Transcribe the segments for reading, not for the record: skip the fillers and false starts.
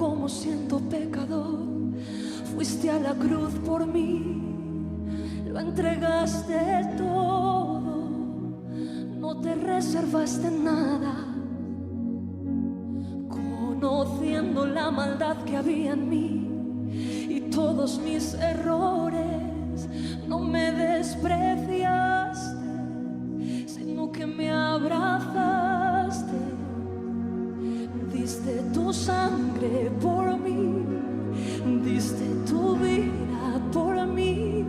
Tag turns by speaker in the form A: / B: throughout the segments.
A: como siendo pecador, fuiste a la cruz por mí, lo entregaste todo, no te reservaste nada. Conociendo la maldad que había en mí y todos mis errores, no me despreciaste, sino que me abrazaste. Diste tu sangre por mí, diste tu vida por mí,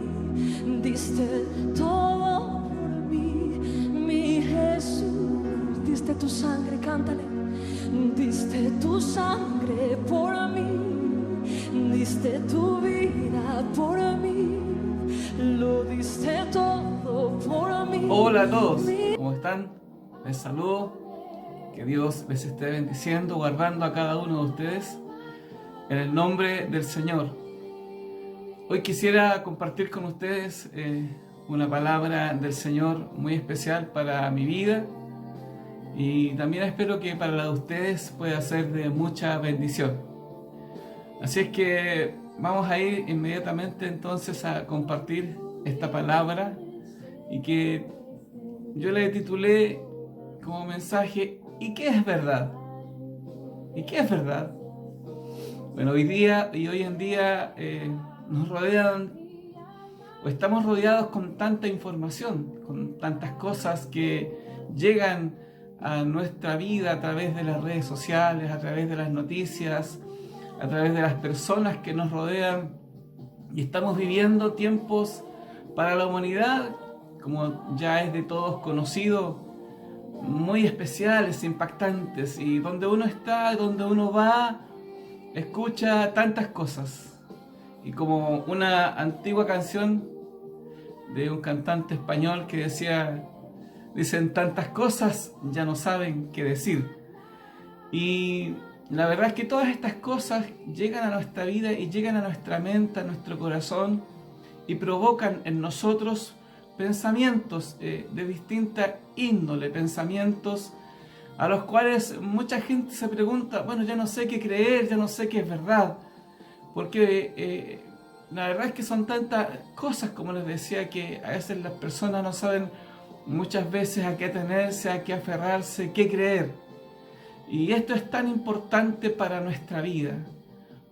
A: diste todo por mí, mi Jesús. Diste tu sangre, cántale. Diste tu sangre por mí, diste tu vida por mí, lo diste todo por mí.
B: Hola a todos, ¿cómo están? Les saludo, que Dios les esté bendiciendo, guardando a cada uno de ustedes, en el nombre del Señor. Hoy quisiera compartir con ustedes una palabra del Señor muy especial para mi vida, y también espero que para la de ustedes pueda ser de mucha bendición. Así es que vamos a ir inmediatamente entonces a compartir esta palabra, y que yo le titulé como mensaje: ¿y qué es verdad? ¿Y qué es verdad? Bueno, hoy en día nos rodean, o estamos rodeados con tanta información, con tantas cosas que llegan a nuestra vida a través de las redes sociales, a través de las noticias, a través de las personas que nos rodean, y estamos viviendo tiempos para la humanidad, como ya es de todos conocido, muy especiales, impactantes, y donde uno está, donde uno va, escucha tantas cosas. Y como una antigua canción de un cantante español que decía: dicen tantas cosas, ya no saben qué decir. Y la verdad es que todas estas cosas llegan a nuestra vida y llegan a nuestra mente, a nuestro corazón, y provocan en nosotros pensamientos de distinta índole, pensamientos a los cuales mucha gente se pregunta: bueno, ya no sé qué creer, ya no sé qué es verdad, porque la verdad es que son tantas cosas, como les decía, que a veces las personas no saben muchas veces a qué atenerse, a qué aferrarse, qué creer. Y esto es tan importante para nuestra vida,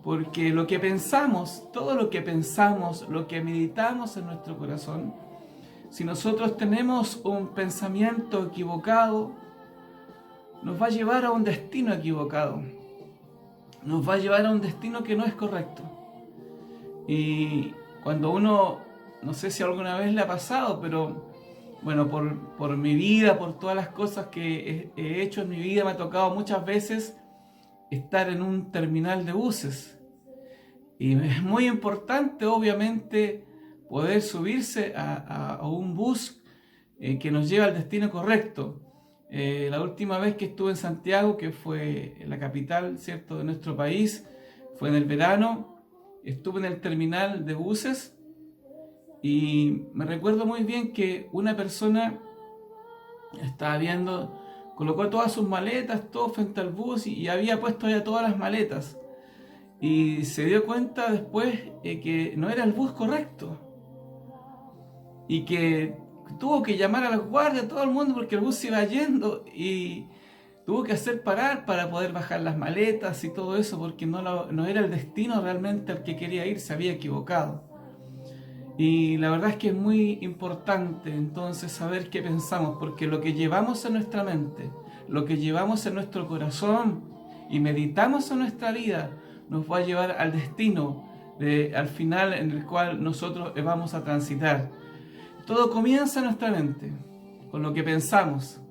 B: porque lo que pensamos, todo lo que pensamos, lo que meditamos en nuestro corazón, si nosotros tenemos un pensamiento equivocado, nos va a llevar a un destino equivocado, nos va a llevar a un destino que no es correcto. Y cuando uno, no sé si alguna vez le ha pasado, pero bueno, por mi vida, por todas las cosas que he hecho en mi vida, me ha tocado muchas veces estar en un terminal de buses. Y es muy importante, obviamente, poder subirse a un bus que nos lleva al destino correcto. La última vez que estuve en Santiago, que fue en la capital, ¿cierto?, de nuestro país, fue en el verano. Estuve en el terminal de buses y me recuerdo muy bien que una persona estaba viendo, colocó todas sus maletas, todo frente al bus, y había puesto ya todas las maletas. Y se dio cuenta después que no era el bus correcto, y que tuvo que llamar a la guardia, a todo el mundo, porque el bus se iba yendo, y tuvo que hacer parar para poder bajar las maletas y todo eso, porque no era el destino realmente al que quería ir, se había equivocado. Y la verdad es que es muy importante entonces saber qué pensamos, porque lo que llevamos en nuestra mente, lo que llevamos en nuestro corazón y meditamos en nuestra vida, nos va a llevar al destino, al final en el cual nosotros vamos a transitar. Todo comienza en nuestra mente, con lo que pensamos.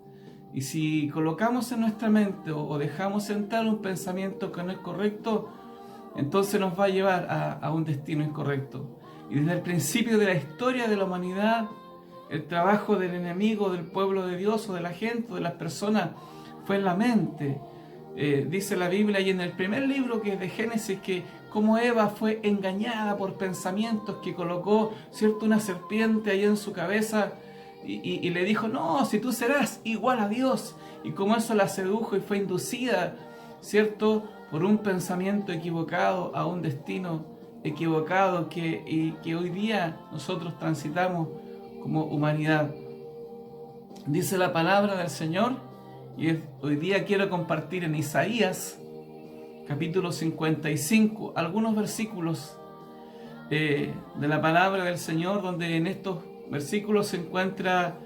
B: Y si colocamos en nuestra mente o dejamos entrar un pensamiento que no es correcto, entonces nos va a llevar a un destino incorrecto. Y desde el principio de la historia de la humanidad, el trabajo del enemigo, del pueblo de Dios o de la gente, de las personas, fue en la mente. Dice la Biblia, y en el primer libro, que es de Génesis, que como Eva fue engañada por pensamientos que colocó, ¿cierto?, una serpiente ahí en su cabeza, y le dijo: no, si tú serás igual a Dios. Y como eso la sedujo y fue inducida ¿cierto? Por un pensamiento equivocado a un destino equivocado que hoy día nosotros transitamos como humanidad. Dice la palabra del Señor, y hoy día quiero compartir en Isaías, capítulo 55, algunos versículos de la palabra del Señor, donde en estos versículos se encuentra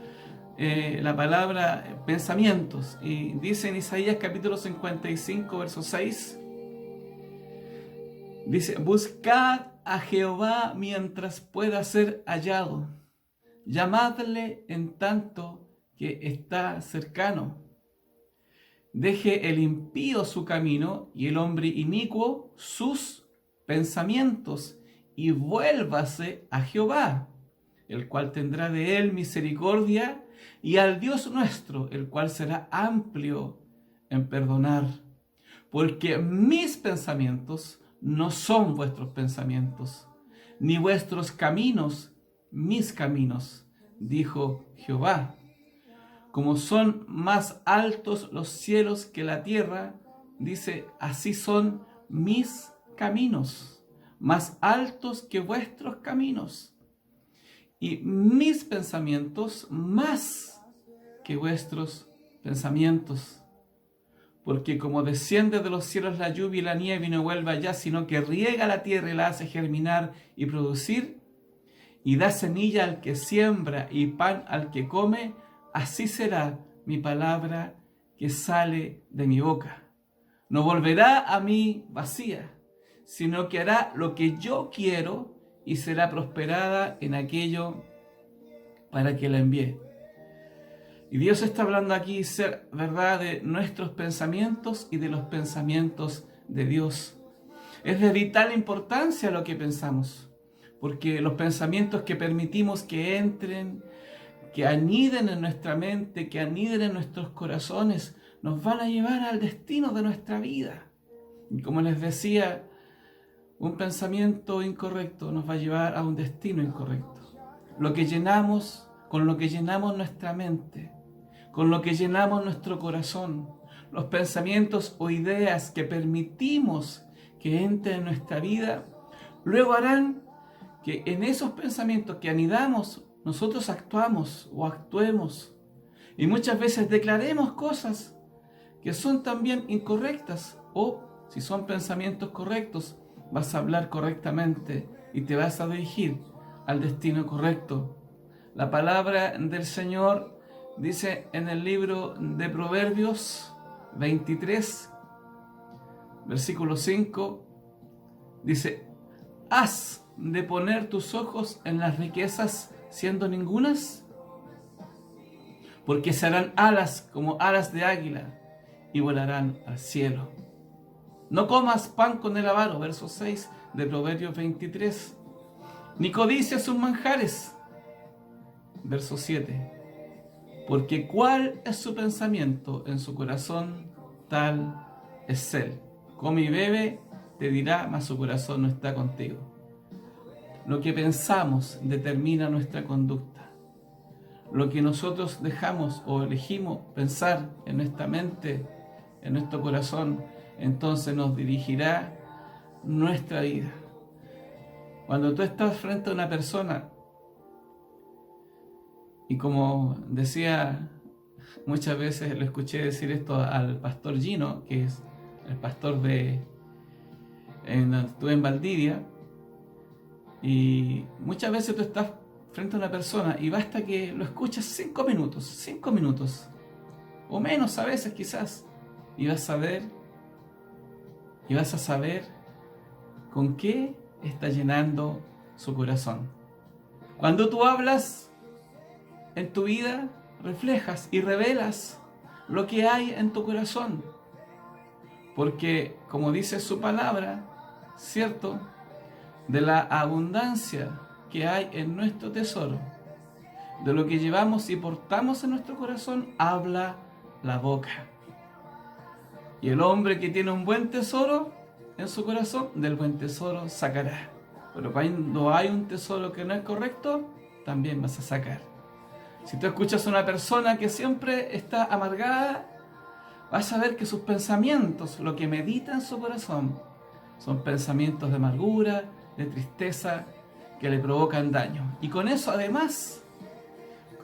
B: la palabra pensamientos. Y dice en Isaías capítulo 55, verso 6, dice: buscad a Jehová mientras pueda ser hallado, llamadle en tanto que está cercano. Deje el impío su camino y el hombre inicuo sus pensamientos, y vuélvase a Jehová, el cual tendrá de él misericordia, y al Dios nuestro, el cual será amplio en perdonar. Porque mis pensamientos no son vuestros pensamientos, ni vuestros caminos mis caminos, dijo Jehová. Como son más altos los cielos que la tierra, dice, así son mis caminos, más altos que vuestros caminos, y mis pensamientos más que vuestros pensamientos. Porque como desciende de los cielos la lluvia y la nieve y no vuelve allá, sino que riega la tierra y la hace germinar y producir, y da semilla al que siembra y pan al que come, así será mi palabra que sale de mi boca. No volverá a mí vacía, sino que hará lo que yo quiero y será prosperada en aquello para que la envíe. Y Dios está hablando aquí, ¿verdad?, de nuestros pensamientos y de los pensamientos de Dios. Es de vital importancia lo que pensamos, porque los pensamientos que permitimos que entren, que aniden en nuestra mente, que aniden en nuestros corazones, nos van a llevar al destino de nuestra vida. Y como les decía, un pensamiento incorrecto nos va a llevar a un destino incorrecto. Con lo que llenamos nuestra mente, con lo que llenamos nuestro corazón, los pensamientos o ideas que permitimos que entren en nuestra vida, luego harán que en esos pensamientos que anidamos, nosotros actuamos o actuemos. Y muchas veces declaremos cosas que son también incorrectas, o si son pensamientos correctos, vas a hablar correctamente y te vas a dirigir al destino correcto. La palabra del Señor dice en el libro de Proverbios 23, versículo 5, dice: ¿has de poner tus ojos en las riquezas siendo ningunas? Porque se harán alas como alas de águila y volarán al cielo. No comas pan con el avaro, verso 6 de Proverbios 23, ni codicies sus manjares, verso 7. Porque cuál es su pensamiento en su corazón, tal es él. Come y bebe, te dirá, mas su corazón no está contigo. Lo que pensamos determina nuestra conducta. Lo que nosotros dejamos o elegimos pensar en nuestra mente, en nuestro corazón, entonces nos dirigirá nuestra vida. Cuando tú estás frente a una persona, y como decía, muchas veces lo escuché decir esto al pastor Gino, que es el pastor estuve en Valdivia, y muchas veces tú estás frente a una persona y basta que lo escuches 5 minutos, o menos a veces quizás, y vas a saber con qué está llenando su corazón. Cuando tú hablas en tu vida, reflejas y revelas lo que hay en tu corazón, porque como dice su palabra, ¿cierto?, de la abundancia que hay en nuestro tesoro, de lo que llevamos y portamos en nuestro corazón, habla la boca. Y el hombre que tiene un buen tesoro en su corazón, del buen tesoro sacará. Pero cuando hay un tesoro que no es correcto, también vas a sacar. Si tú escuchas a una persona que siempre está amargada, vas a ver que sus pensamientos, lo que medita en su corazón, son pensamientos de amargura, de tristeza, que le provocan daño. Y con eso además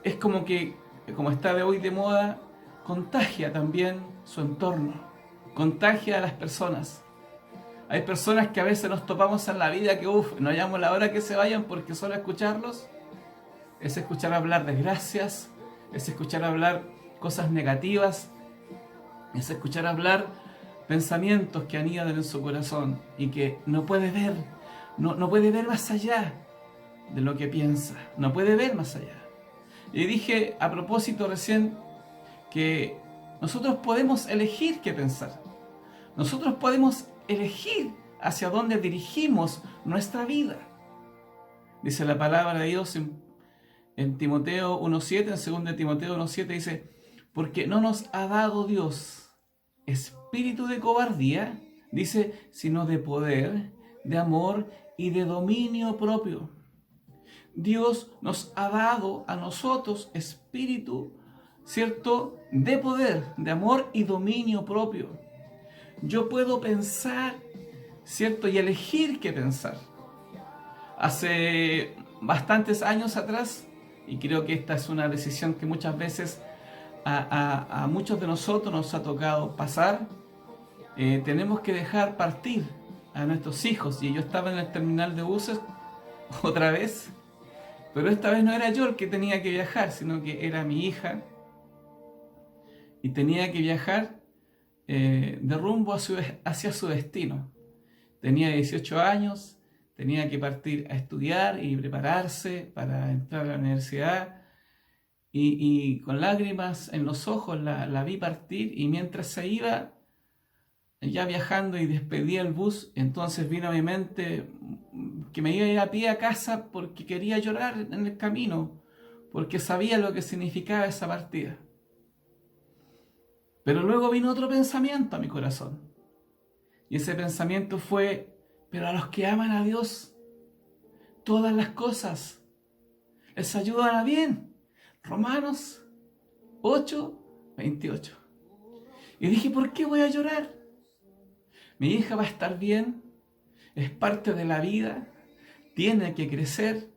B: es como que, como está de hoy de moda, contagia también su entorno, contagia a las personas. Hay personas que a veces nos topamos en la vida que no hallamos la hora que se vayan, porque solo escucharlos es escuchar hablar desgracias, es escuchar hablar cosas negativas, es escuchar hablar pensamientos que anidan en su corazón y que no puede ver, no puede ver más allá de lo que piensa, no puede ver más allá. Y dije a propósito recién que nosotros podemos elegir qué pensar, nosotros podemos elegir hacia dónde dirigimos nuestra vida. Dice la palabra de Dios en Timoteo 1.7, en 2 Timoteo 1.7 dice: porque no nos ha dado Dios espíritu de cobardía, dice, sino de poder, de amor y de dominio propio. Dios nos ha dado a nosotros espíritu, ¿cierto?, de poder, de amor y dominio propio. Yo puedo pensar, ¿cierto?, y elegir qué pensar. Hace bastantes años atrás, y creo que esta es una decisión que muchas veces a muchos de nosotros nos ha tocado pasar, tenemos que dejar partir a nuestros hijos. Y yo estaba en el terminal de buses otra vez, pero esta vez no era yo el que tenía que viajar, sino que era mi hija, y tenía que viajar de rumbo hacia su destino. Tenía 18 años, tenía que partir a estudiar y prepararse para entrar a la universidad, y con lágrimas en los ojos la vi partir, y mientras se iba ya viajando y despedía el bus, entonces vino a mi mente que me iba a ir a pie a casa porque quería llorar en el camino, porque sabía lo que significaba esa partida. Pero luego vino otro pensamiento a mi corazón, y ese pensamiento fue: pero a los que aman a Dios, todas las cosas les ayudan a bien. Romanos 8:28. Y dije: ¿por qué voy a llorar? Mi hija va a estar bien, es parte de la vida, tiene que crecer.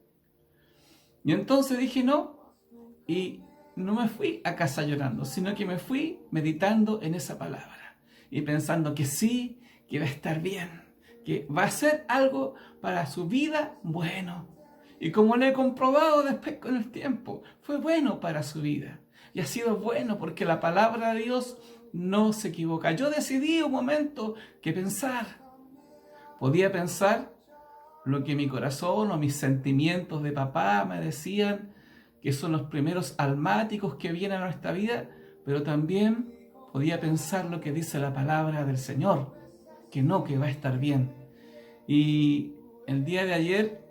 B: Y entonces dije no, y no me fui a casa llorando, sino que me fui meditando en esa palabra y pensando que sí, que va a estar bien, que va a ser algo para su vida bueno. Y como lo he comprobado después con el tiempo, fue bueno para su vida. Y ha sido bueno porque la palabra de Dios no se equivoca. Yo decidí un momento que pensar. Podía pensar lo que mi corazón o mis sentimientos de papá me decían, que son los primeros almáticos que vienen a nuestra vida, pero también podía pensar lo que dice la palabra del Señor, que va a estar bien. Y el día de ayer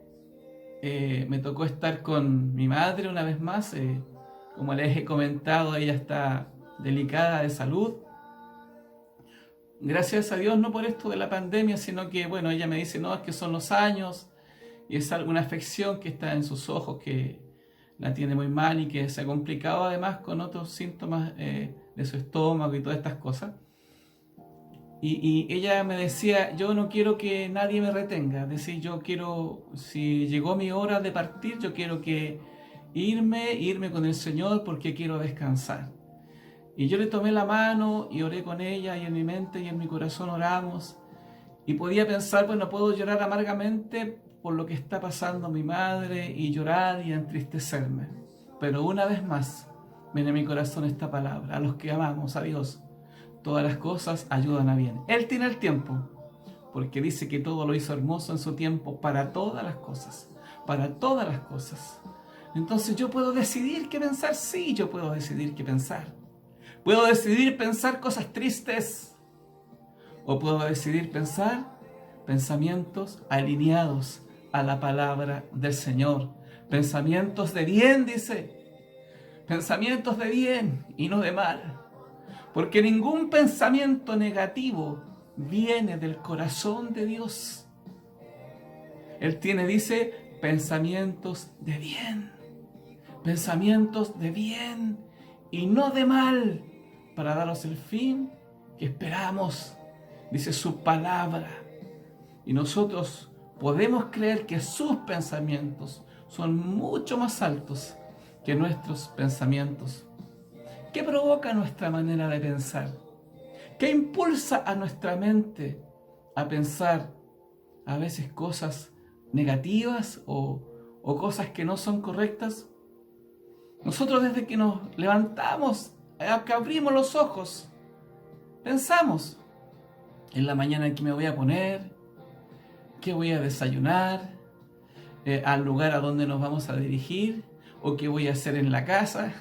B: me tocó estar con mi madre una vez más. Como les he comentado, ella está delicada de salud. Gracias a Dios, no por esto de la pandemia, sino que, bueno, ella me dice, no, es que son los años, y es alguna afección que está en sus ojos que la tiene muy mal, y que se ha complicado además con otros síntomas de su estómago y todas estas cosas. Y ella me decía: yo no quiero que nadie me retenga, es decir, yo quiero, si llegó mi hora de partir, yo quiero que irme con el Señor, porque quiero descansar. Y yo le tomé la mano y oré con ella, y en mi mente y en mi corazón oramos, y podía pensar, pues no puedo llorar amargamente por lo que está pasando mi madre, y llorar y entristecerme. Pero una vez más viene a mi corazón esta palabra: a los que amamos a Dios, todas las cosas ayudan a bien. Él tiene el tiempo, porque dice que todo lo hizo hermoso en su tiempo, para todas las cosas, para todas las cosas. Entonces yo puedo decidir qué pensar. Sí, yo puedo decidir qué pensar. Puedo decidir pensar cosas tristes, o puedo decidir pensar pensamientos alineados a la palabra del Señor. Pensamientos de bien, dice. Pensamientos de bien y no de mal. Porque ningún pensamiento negativo viene del corazón de Dios. Él tiene, dice, pensamientos de bien. Pensamientos de bien y no de mal, para daros el fin que esperamos, dice su palabra. Y nosotros podemos creer que sus pensamientos son mucho más altos que nuestros pensamientos. ¿Qué provoca nuestra manera de pensar? ¿Qué impulsa a nuestra mente a pensar a veces cosas negativas o cosas que no son correctas? Nosotros desde que nos levantamos, que abrimos los ojos, pensamos en la mañana en que me voy a poner, qué voy a desayunar, al lugar a donde nos vamos a dirigir, o qué voy a hacer en la casa.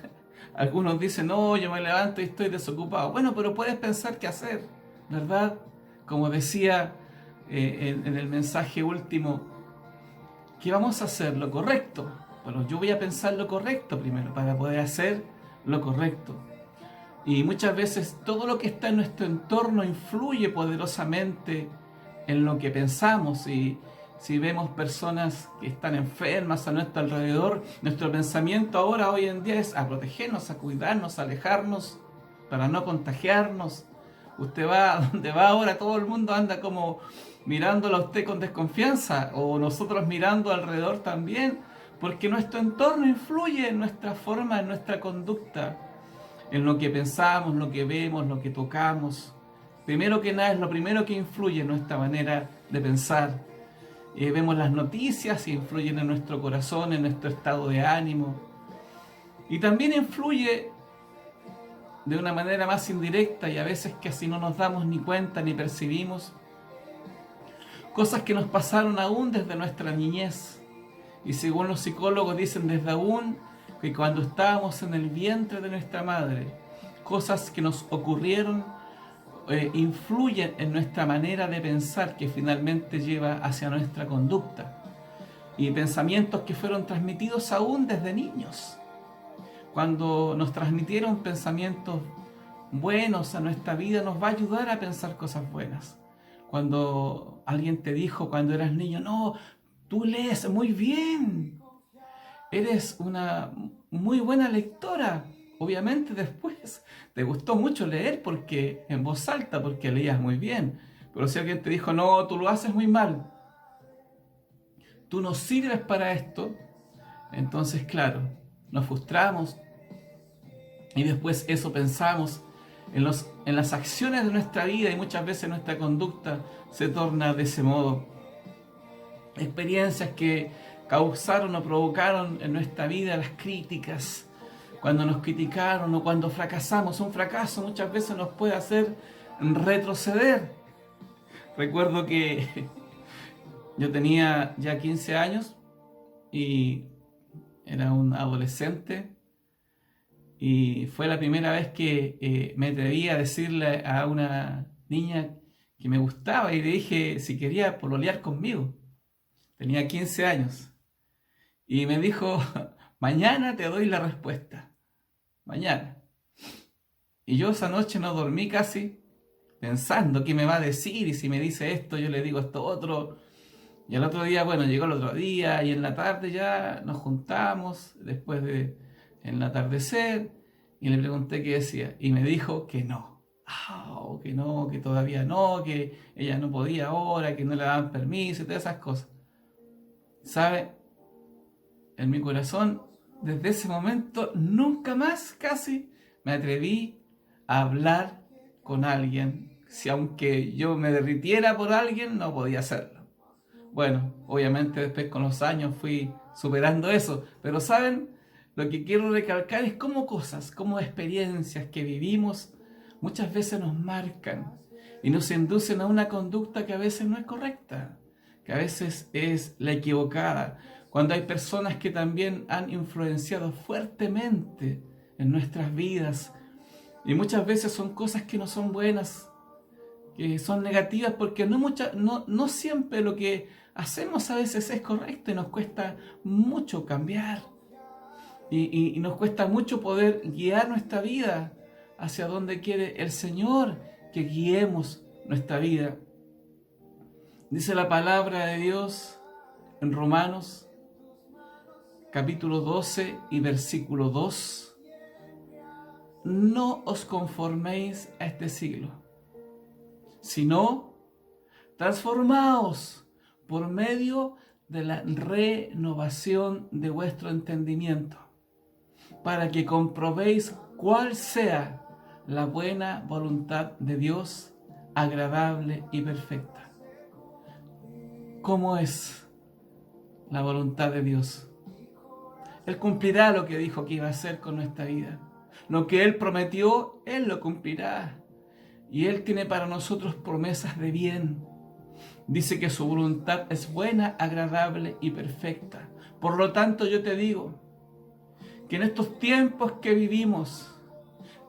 B: Algunos dicen, no, yo me levanto y estoy desocupado. Bueno, pero puedes pensar qué hacer, ¿verdad? Como decía en el mensaje último, que vamos a hacer lo correcto. Bueno, yo voy a pensar lo correcto primero para poder hacer lo correcto. Y muchas veces todo lo que está en nuestro entorno influye poderosamente en lo que pensamos. Y si vemos personas que están enfermas a nuestro alrededor, nuestro pensamiento ahora, hoy en día, es a protegernos, a cuidarnos, a alejarnos para no contagiarnos. Usted va a donde va ahora, todo el mundo anda como mirándolo a usted con desconfianza, o nosotros mirando alrededor también, porque nuestro entorno influye en nuestra forma, en nuestra conducta, en lo que pensamos, lo que vemos, lo que tocamos. Primero que nada, es lo primero que influye en nuestra manera de pensar. Vemos las noticias y influyen en nuestro corazón, en nuestro estado de ánimo. Y también influye de una manera más indirecta, y a veces que así no nos damos ni cuenta ni percibimos, cosas que nos pasaron aún desde nuestra niñez. Y según los psicólogos dicen desde aún que cuando estábamos en el vientre de nuestra madre, cosas que nos ocurrieron influyen en nuestra manera de pensar, que finalmente lleva hacia nuestra conducta. Y pensamientos que fueron transmitidos aún desde niños. Cuando nos transmitieron pensamientos buenos a nuestra vida, nos va a ayudar a pensar cosas buenas. Cuando alguien te dijo cuando eras niño, no, tú lees muy bien, eres una muy buena lectora. Obviamente después te gustó mucho leer porque en voz alta, porque leías muy bien. Pero si alguien te dijo, no, tú lo haces muy mal, tú no sirves para esto, entonces claro, nos frustramos y después eso pensamos en las acciones de nuestra vida, y muchas veces nuestra conducta se torna de ese modo. Experiencias que causaron o provocaron en nuestra vida las críticas, cuando nos criticaron o cuando fracasamos. Un fracaso muchas veces nos puede hacer retroceder. Recuerdo que yo tenía ya 15 años y era un adolescente, y fue la primera vez que me atreví a decirle a una niña que me gustaba, y le dije si quería pololear conmigo. Tenía 15 años. Y me dijo, mañana te doy la respuesta. Mañana. Y yo esa noche no dormí casi, pensando qué me va a decir, y si me dice esto, yo le digo esto otro. Y al otro día, bueno, llegó el otro día, y en la tarde ya nos juntamos, después de en el atardecer, y le pregunté qué decía. Y me dijo que no. Que no, que todavía no, que ella no podía ahora, que no le daban permiso y todas esas cosas. ¿Sabe? En mi corazón, desde ese momento, nunca más casi me atreví a hablar con alguien. Si aunque yo me derritiera por alguien, no podía hacerlo. Bueno, obviamente después con los años fui superando eso. Pero ¿saben? Lo que quiero recalcar es cómo cosas, cómo experiencias que vivimos muchas veces nos marcan y nos inducen a una conducta que a veces no es correcta, que a veces es la equivocada, cuando hay personas que también han influenciado fuertemente en nuestras vidas, y muchas veces son cosas que no son buenas, que son negativas, porque no siempre lo que hacemos a veces es correcto, y nos cuesta mucho cambiar, y nos cuesta mucho poder guiar nuestra vida hacia donde quiere el Señor que guiemos nuestra vida. Dice la palabra de Dios en Romanos capítulo 12 y versículo 2. no os conforméis a este siglo, sino transformaos por medio de la renovación de vuestro entendimiento, para que comprobéis cuál sea la buena voluntad de Dios, agradable y perfecta. ¿Cómo es la voluntad de Dios? Él cumplirá lo que dijo que iba a hacer con nuestra vida. Lo que Él prometió, Él lo cumplirá. Y Él tiene para nosotros promesas de bien. Dice que su voluntad es buena, agradable y perfecta. Por lo tanto, yo te digo que en estos tiempos que vivimos,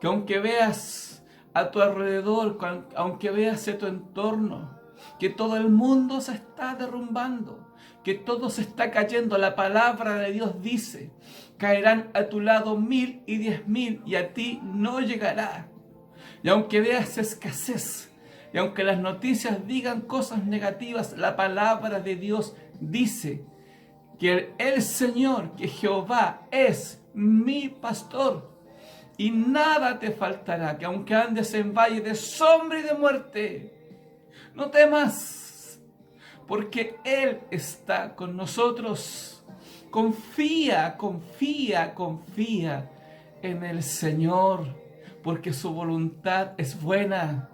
B: que aunque veas a tu alrededor, aunque veas a tu entorno, que todo el mundo se está derrumbando, que todo se está cayendo, la palabra de Dios dice, caerán a tu lado 1000 y 10.000 y a ti no llegará. Y aunque veas escasez, y aunque las noticias digan cosas negativas, la palabra de Dios dice que el Señor, que Jehová es mi pastor, y nada te faltará, que aunque andes en valle de sombra y de muerte, no temas, porque Él está con nosotros. Confía, confía, confía en el Señor, porque su voluntad es buena,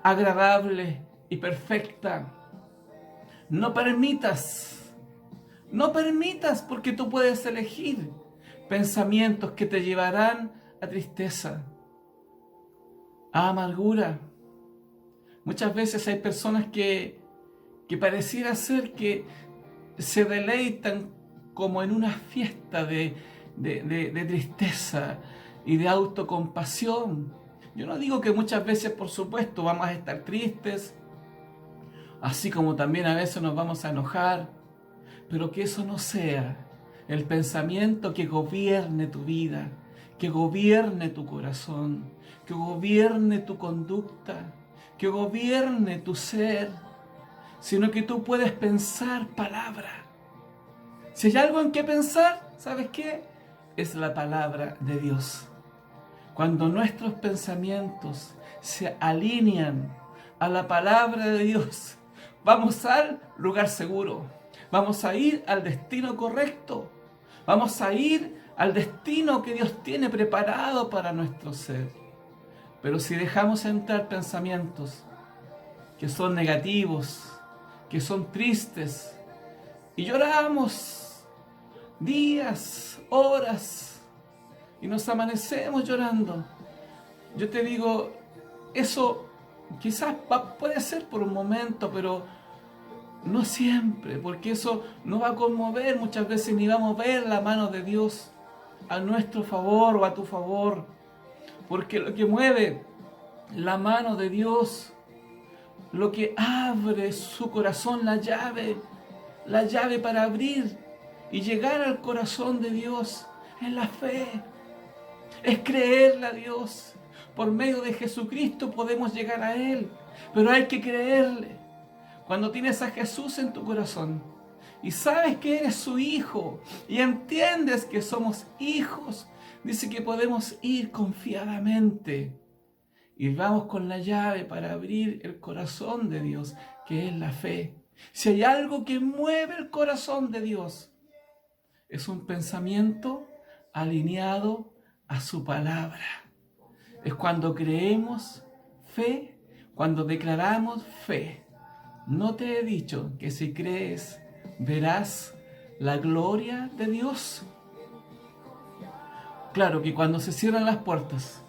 B: agradable y perfecta. No permitas, porque tú puedes elegir pensamientos que te llevarán a tristeza, a amargura. Muchas veces hay personas que pareciera ser que se deleitan como en una fiesta de tristeza y de autocompasión. Yo no digo que muchas veces, por supuesto, vamos a estar tristes, así como también a veces nos vamos a enojar, pero que eso no sea el pensamiento que gobierne tu vida, que gobierne tu corazón, que gobierne tu conducta, que gobierne tu ser, sino que tú puedes pensar palabra. Si hay algo en que pensar, ¿sabes qué? Es la palabra de Dios. Cuando nuestros pensamientos se alinean a la palabra de Dios, vamos al lugar seguro, vamos a ir al destino correcto, vamos a ir al destino que Dios tiene preparado para nuestro ser. Pero si dejamos entrar pensamientos que son negativos, que son tristes, y lloramos días, horas, y nos amanecemos llorando, yo te digo, eso quizás puede ser por un momento, pero no siempre, porque eso no va a conmover muchas veces, ni va a mover la mano de Dios a nuestro favor o a tu favor, porque lo que mueve la mano de Dios, lo que abre su corazón, la llave para abrir y llegar al corazón de Dios, es la fe, es creerle a Dios. Por medio de Jesucristo podemos llegar a Él, pero hay que creerle. Cuando tienes a Jesús en tu corazón y sabes que eres su hijo y entiendes que somos hijos, dice que podemos ir confiadamente y vamos con la llave para abrir el corazón de Dios, que es la fe. Si hay algo que mueve el corazón de Dios, es un pensamiento alineado a su palabra. Es cuando creemos fe, cuando declaramos fe. ¿No te he dicho que si crees verás la gloria de Dios? Claro que cuando se cierran las puertas,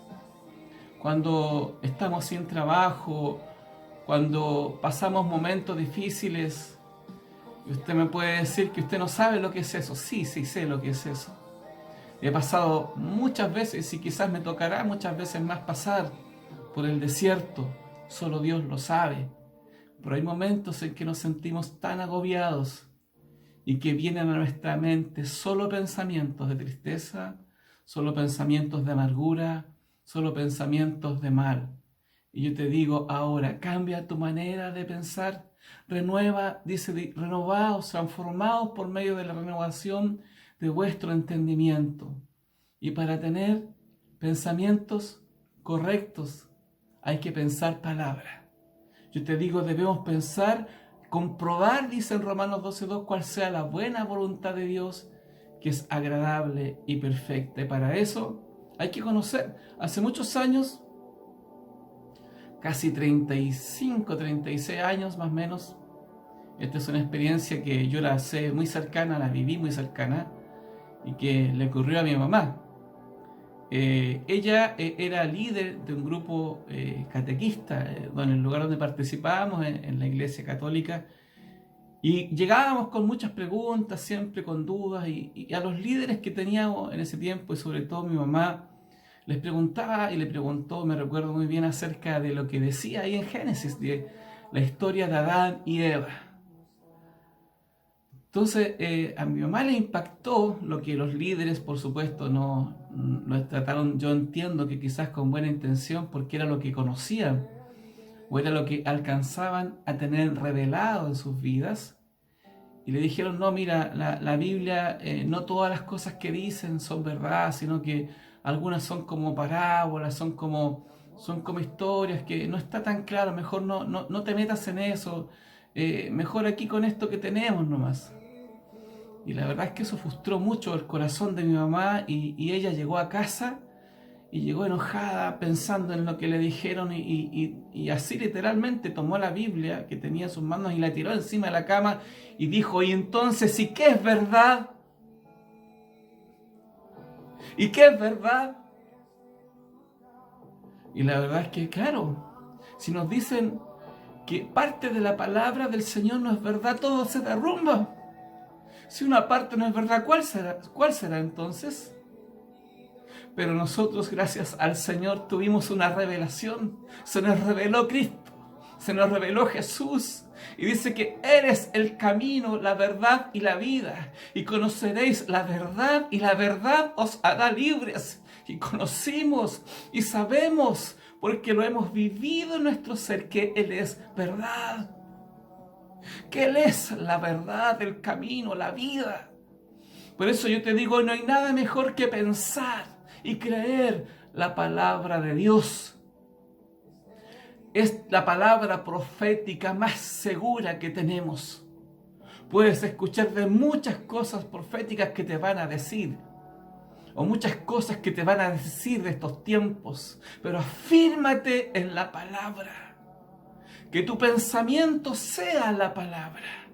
B: cuando estamos sin trabajo, cuando pasamos momentos difíciles, y usted me puede decir que usted no sabe lo que es eso. Sí, sé lo que es eso. He pasado muchas veces y quizás me tocará muchas veces más pasar por el desierto. Solo Dios lo sabe. Pero hay momentos en que nos sentimos tan agobiados y que vienen a nuestra mente solo pensamientos de tristeza, solo pensamientos de amargura, solo pensamientos de mal. Y yo te digo ahora, cambia tu manera de pensar, renueva, dice, renovaos, transformaos por medio de la renovación de vuestro entendimiento. Y para tener pensamientos correctos. Hay que pensar palabra. Yo te digo, debemos pensar, comprobar, dice en Romanos 12:2, cuál sea la buena voluntad de Dios, que es agradable y perfecta. Y para eso hay que conocer. Hace muchos años, casi 35, 36 años más o menos, esta es una experiencia que yo la sé muy cercana, la viví muy cercana, y que le ocurrió a mi mamá. Ella era líder de un grupo catequista, en el lugar donde participábamos, en la iglesia católica, y llegábamos con muchas preguntas, siempre con dudas, y a los líderes que teníamos en ese tiempo, y sobre todo mi mamá, les preguntaba y le preguntó, me recuerdo muy bien, acerca de lo que decía ahí en Génesis, de la historia de Adán y Eva. Entonces, a mi mamá le impactó lo que los líderes, por supuesto, no trataron, yo entiendo que quizás con buena intención, porque era lo que conocían, o era lo que alcanzaban a tener revelado en sus vidas. Y le dijeron, no, mira, la Biblia, no todas las cosas que dicen son verdad, sino que algunas son como parábolas, son como historias que no está tan claro, mejor no te metas en eso, mejor aquí con esto que tenemos nomás. Y la verdad es que eso frustró mucho el corazón de mi mamá, y ella llegó a casa y llegó enojada pensando en lo que le dijeron, y así literalmente tomó la Biblia que tenía en sus manos y la tiró encima de la cama y dijo, ¿y entonces y qué es verdad? ¿Y qué es verdad? Y la verdad es que, claro, si nos dicen que parte de la palabra del Señor no es verdad, todo se derrumba. Si una parte no es verdad, ¿cuál será entonces? Pero nosotros, gracias al Señor, tuvimos una revelación. Se nos reveló Cristo, se nos reveló Jesús. Y dice que eres el camino, la verdad y la vida. Y conoceréis la verdad, y la verdad os hará libres. Y conocimos y sabemos, porque lo hemos vivido en nuestro ser, que Él es verdad. Que Él es la verdad, el camino, la vida. Por eso yo te digo, no hay nada mejor que pensar y creer la palabra de Dios. Es la palabra profética más segura que tenemos. Puedes escuchar de muchas cosas proféticas que te van a decir, o muchas cosas que te van a decir de estos tiempos, pero afírmate en la palabra. Que tu pensamiento sea la palabra.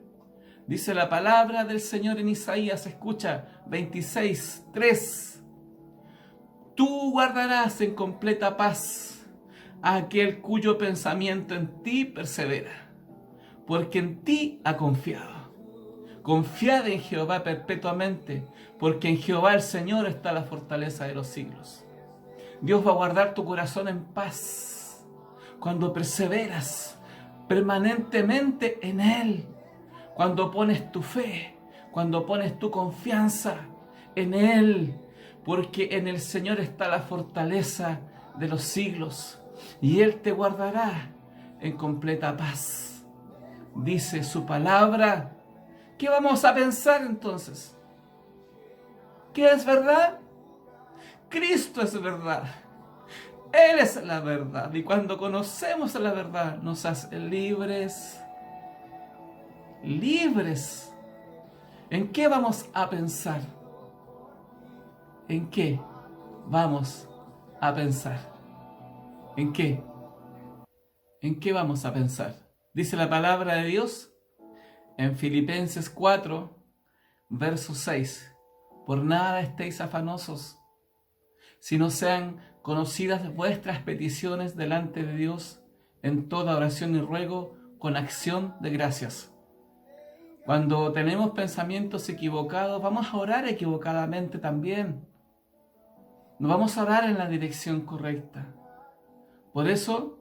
B: Dice la palabra del Señor en Isaías, escucha, 26:3. Tú guardarás en completa paz a aquel cuyo pensamiento en ti persevera, porque en ti ha confiado. Confiad en Jehová perpetuamente, porque en Jehová el Señor está la fortaleza de los siglos. Dios va a guardar tu corazón en paz cuando perseveras permanentemente en Él, cuando pones tu fe, cuando pones tu confianza en Él, porque en el Señor está la fortaleza de los siglos, y Él te guardará en completa paz. Dice su palabra. ¿Qué vamos a pensar entonces? ¿Qué es verdad? Cristo es verdad. Él es la verdad, y cuando conocemos la verdad nos hace libres. Libres. ¿En qué vamos a pensar? ¿En qué vamos a pensar? ¿En qué? ¿En qué vamos a pensar? Dice la palabra de Dios en Filipenses 4, verso 6. Por nada estéis afanosos, sino sean conocidas vuestras peticiones delante de Dios en toda oración y ruego con acción de gracias. Cuando tenemos pensamientos equivocados, vamos a orar equivocadamente también. No vamos a orar en la dirección correcta. Por eso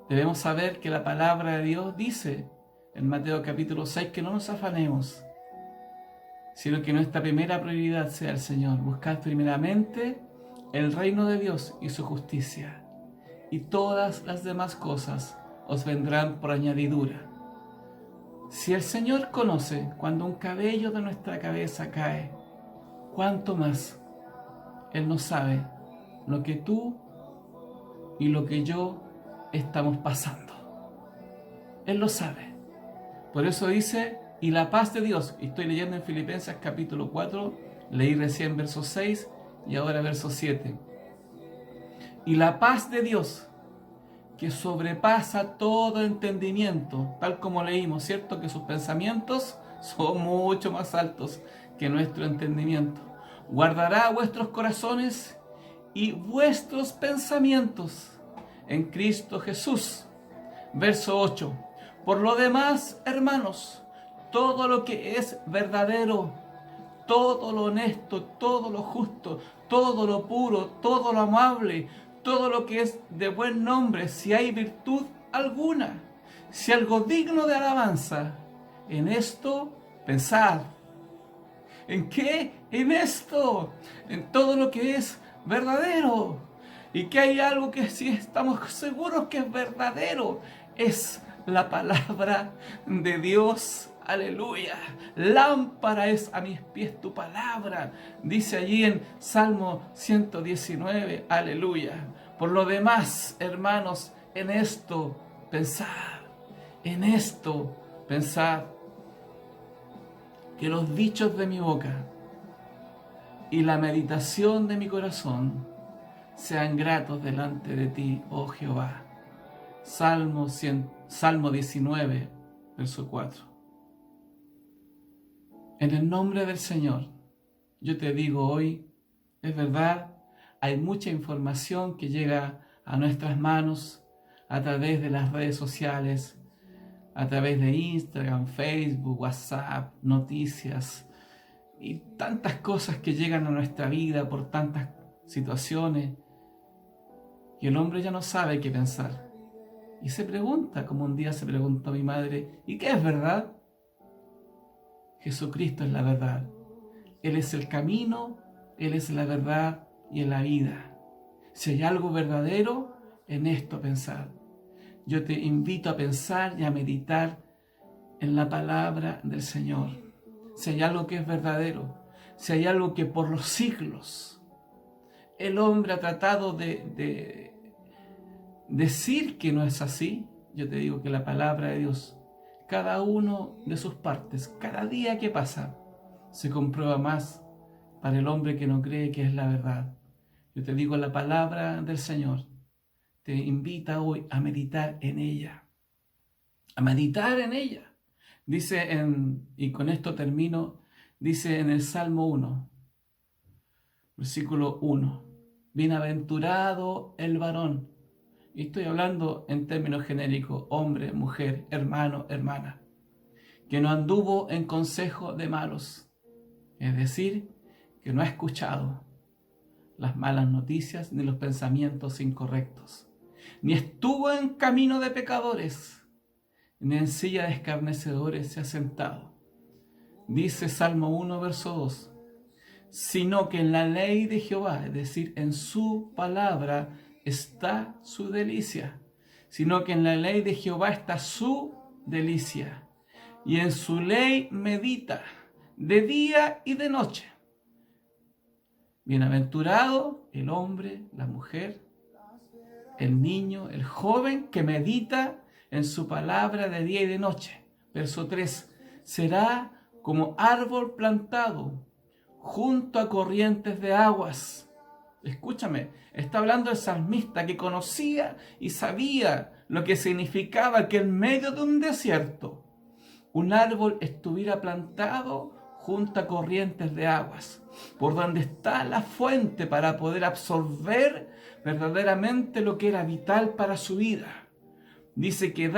B: debemos saber que la palabra de Dios dice en Mateo capítulo 6 que no nos afanemos, sino que nuestra primera prioridad sea el Señor. Buscad primeramente el reino de Dios y su justicia, y todas las demás cosas os vendrán por añadidura. Si el Señor conoce cuando un cabello de nuestra cabeza cae, ¿cuánto más Él no sabe lo que tú y lo que yo estamos pasando. Él lo sabe. Por eso dice, y la paz de Dios, y estoy leyendo en Filipenses capítulo 4, leí recién verso 6 y ahora verso 7. Y la paz de Dios, que sobrepasa todo entendimiento, tal como leímos, ¿cierto? Que sus pensamientos son mucho más altos que nuestro entendimiento. Guardará vuestros corazones y vuestros pensamientos en Cristo Jesús. Verso 8. Por lo demás, hermanos, todo lo que es verdadero, todo lo honesto, todo lo justo, todo lo puro, todo lo amable, todo lo que es de buen nombre, si hay virtud alguna, si algo digno de alabanza, en esto pensad. ¿En qué? En esto, en todo lo que es verdadero. Y que hay algo que sí estamos seguros que es verdadero, es la palabra de Dios. Aleluya. Lámpara es a mis pies tu palabra. Dice allí en Salmo 119. Aleluya. Por lo demás, hermanos, en esto pensad. En esto pensad. Que los dichos de mi boca y la meditación de mi corazón sean gratos delante de ti, oh Jehová. Salmo 19, verso 4. En el nombre del Señor, yo te digo hoy, es verdad, hay mucha información que llega a nuestras manos a través de las redes sociales, a través de Instagram, Facebook, WhatsApp, noticias y tantas cosas que llegan a nuestra vida por tantas situaciones. Y el hombre ya no sabe qué pensar. Y se pregunta, como un día se preguntó mi madre, ¿y qué es verdad? Jesucristo es la verdad. Él es el camino, Él es la verdad y es la vida. Si hay algo verdadero, en esto pensar. Yo te invito a pensar y a meditar en la palabra del Señor. Si hay algo que es verdadero, si hay algo que por los siglos el hombre ha tratado de decir que no es así, yo te digo que la palabra de Dios, cada uno de sus partes, cada día que pasa, se comprueba más para el hombre que no cree que es la verdad. Yo te digo, la palabra del Señor te invita hoy a meditar en ella. A meditar en ella. Dice y con esto termino, dice en el Salmo 1, versículo 1, bienaventurado el varón. Y estoy hablando en términos genéricos, hombre, mujer, hermano, hermana, que no anduvo en consejo de malos, es decir, que no ha escuchado las malas noticias ni los pensamientos incorrectos, ni estuvo en camino de pecadores, ni en silla de escarnecedores se ha sentado. Dice Salmo 1, verso 2, sino que en la ley de Jehová, es decir, en su palabra, está su delicia. Sino que en la ley de Jehová está su delicia. Y en su ley medita de día y de noche. Bienaventurado el hombre, la mujer, el niño, el joven que medita en su palabra de día y de noche. Verso 3. Será como árbol plantado junto a corrientes de aguas. Escúchame, está hablando el salmista que conocía y sabía lo que significaba que en medio de un desierto un árbol estuviera plantado junto a corrientes de aguas, por donde está la fuente para poder absorber verdaderamente lo que era vital para su vida. Dice que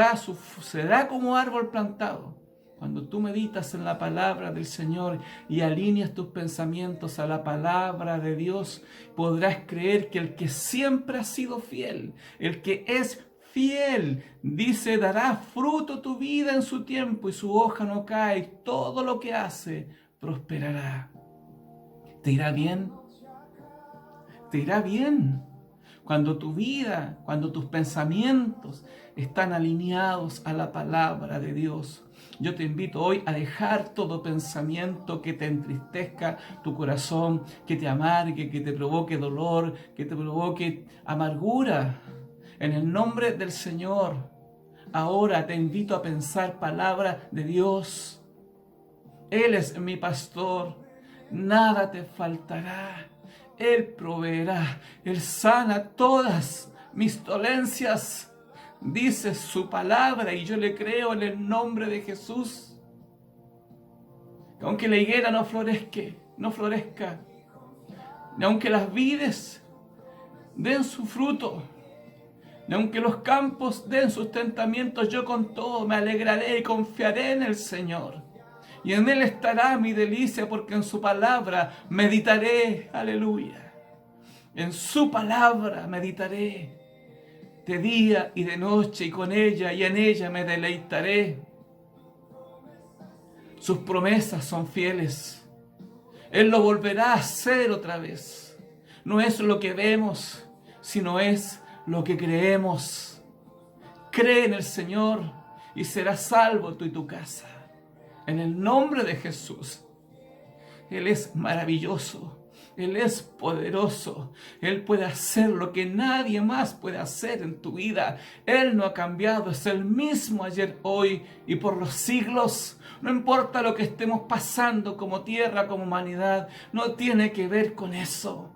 B: será como árbol plantado. Cuando tú meditas en la palabra del Señor y alineas tus pensamientos a la palabra de Dios, podrás creer que el que siempre ha sido fiel, el que es fiel, dice, dará fruto tu vida en su tiempo y su hoja no cae, todo lo que hace prosperará. ¿Te irá bien? ¿Te irá bien? Cuando tu vida, cuando tus pensamientos están alineados a la palabra de Dios. Yo te invito hoy a dejar todo pensamiento que te entristezca tu corazón, que te amargue, que te provoque dolor, que te provoque amargura. En el nombre del Señor, ahora te invito a pensar palabra de Dios. Él es mi pastor, nada te faltará. Él proveerá, Él sana todas mis dolencias. Dice su palabra y yo le creo en el nombre de Jesús. Que aunque la higuera no florezca, ni aunque las vides den su fruto, ni aunque los campos den sustentamiento, yo con todo me alegraré y confiaré en el Señor. Y en Él estará mi delicia, porque en su palabra meditaré. Aleluya. En su palabra meditaré de día y de noche, y con ella y en ella me deleitaré. Sus promesas son fieles. Él lo volverá a hacer otra vez. No es lo que vemos, sino es lo que creemos. Cree en el Señor y serás salvo tú y tu casa. En el nombre de Jesús. Él es maravilloso. Él es poderoso. Él puede hacer lo que nadie más puede hacer en tu vida. Él no ha cambiado. Es el mismo ayer, hoy y por los siglos. No importa lo que estemos pasando como tierra, como humanidad. No tiene que ver con eso.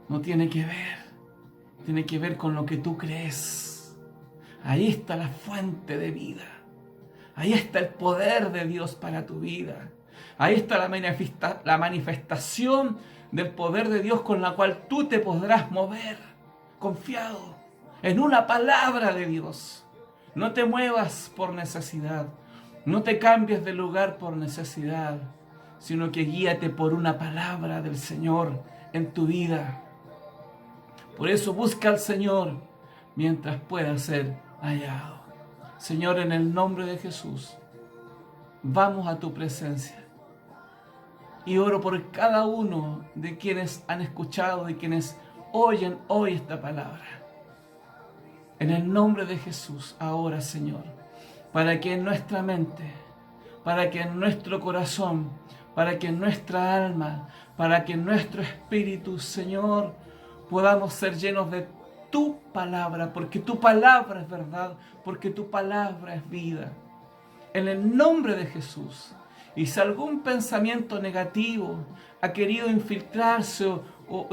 B: No tiene que ver. Tiene que ver con lo que tú crees. Ahí está la fuente de vida. Ahí está el poder de Dios para tu vida. Ahí está la manifestación del poder de Dios con la cual tú te podrás mover, confiado en una palabra de Dios. No te muevas por necesidad, no te cambies de lugar por necesidad, sino que guíate por una palabra del Señor en tu vida. Por eso busca al Señor mientras pueda ser hallado. Señor, en el nombre de Jesús, vamos a tu presencia. Y oro por cada uno de quienes han escuchado, de quienes oyen hoy esta palabra. En el nombre de Jesús, ahora, Señor, para que en nuestra mente, para que en nuestro corazón, para que en nuestra alma, para que en nuestro espíritu, Señor, podamos ser llenos de tu palabra, porque tu palabra es verdad, porque tu palabra es vida. En el nombre de Jesús. Y si algún pensamiento negativo ha querido infiltrarse o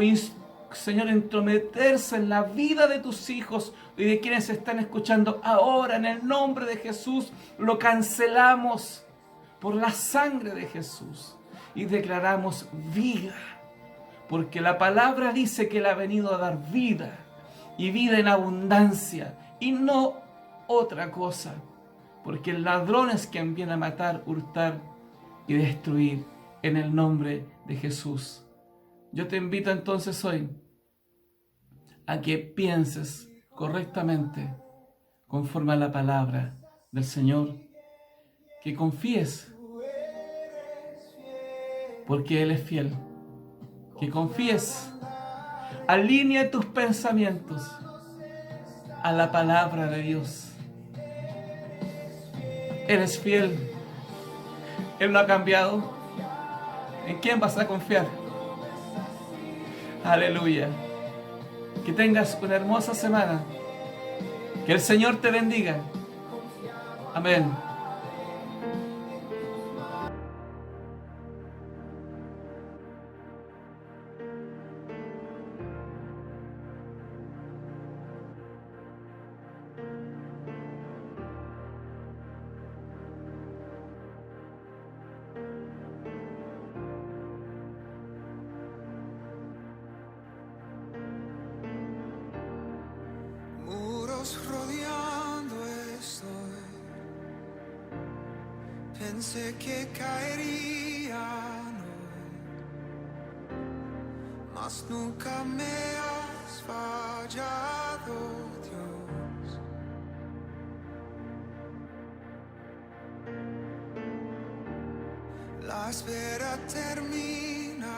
B: Señor, entrometerse en la vida de tus hijos y de quienes están escuchando ahora, en el nombre de Jesús, lo cancelamos por la sangre de Jesús y declaramos vida. Porque la palabra dice que Él ha venido a dar vida y vida en abundancia y no otra cosa. Porque el ladrón es quien viene a matar, hurtar y destruir en el nombre de Jesús. Yo te invito entonces hoy a que pienses correctamente conforme a la palabra del Señor, que confíes porque Él es fiel, que confíes, alinea tus pensamientos a la palabra de Dios. Él es fiel, Él no ha cambiado. ¿En quién vas a confiar? Aleluya. Que tengas una hermosa semana. Que el Señor te bendiga. Amén.
C: Rodeando estoy, pensé que caerían hoy, mas nunca me has fallado, Dios. La espera terminará,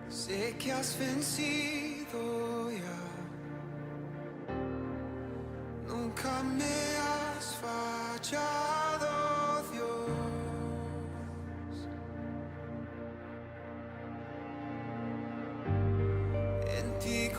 C: sé que has vencido ya. Nunca me hallado, Dios. En ti